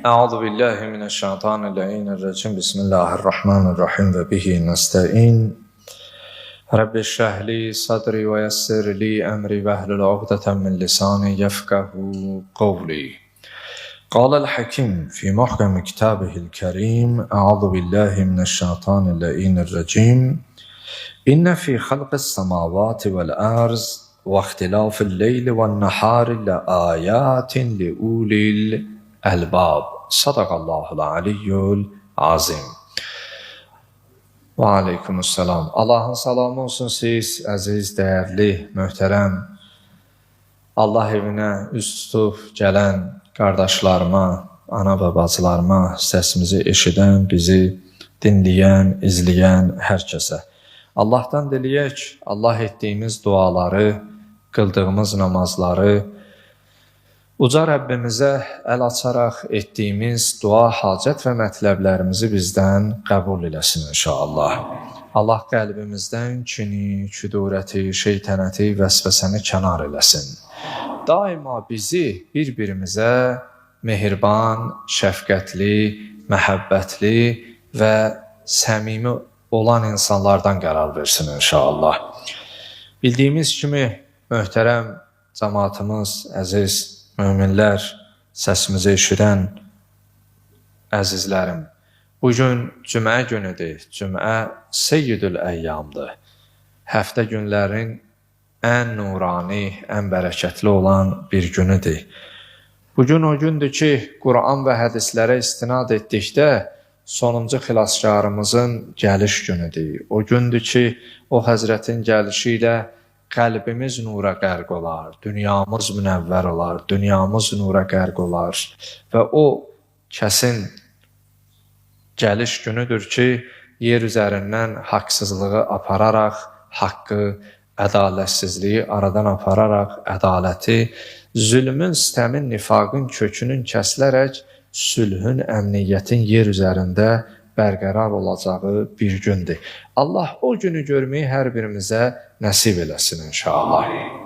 أعوذ بالله من الشيطان اللعين الرجيم بسم الله الرحمن الرحيم وبه نستعين رب اشرح لي صدري ويسر لي أمري واحلل عقدة من لساني يفقه قولي قال الحكيم في محكم كتابه الكريم أعوذ بالله من الشيطان اللعين الرجيم إن في خلق السماوات والأرض واختلاف الليل والنهار لآيات لأولي الألباب Sadaqallahul aliyyul azim. Və aleykumussalam. Allahın salamı olsun siz, əziz, dəyərli, möhtərəm, Allah evinə üz tutub gələn qardaşlarıma, ana və bacılarıma, səsimizi eşidən, bizi dinləyən, izləyən hər kəsə. Allahdan diləyək, Allah etdiyimiz duaları, qıldığımız namazları, uca Rəbbimizə əl açaraq etdiyimiz dua, hacət və mətləblərimizi bizdən qəbul eləsin inşallah. Allah qəlbimizdən kini, küdurəti, şeytənəti, vəsvəsəni kənar eləsin. Daima bizi bir-birimizə mehriban, şəfqətli, məhəbbətli və səmimi olan insanlardan qərar versin inşallah. Bildiyimiz kimi möhtərəm cəmaatımız, əziz möminlər, səsimizi eşidən əzizlərim, bugün cümə günüdür. Cümə seyyidül əyyamdır. Həftə günlərin ən nurani, ən bərəkətli olan bir günüdür. Bugün o gündür ki, Quran və hədislərə istinad etdikdə sonuncu xilaskarımızın gəliş günüdür. O gündür ki, o Həzrətin gəlişi ilə qəlbimiz nura qərq olar, dünyamız münəvvər olar, dünyamız nura qərq olar və o kəsin gəliş günüdür ki, yer üzərindən haqsızlığı apararaq, haqqı, ədalətsizliyi aradan apararaq, ədaləti, zülmün, sistəmin, nifaqın kökünün kəsilərək, sülhün, əmniyyətin yer üzərində bərqərar olacağı bir gündür. Allah o günü görməyi hər birimizə nəsib eləsin inşallah.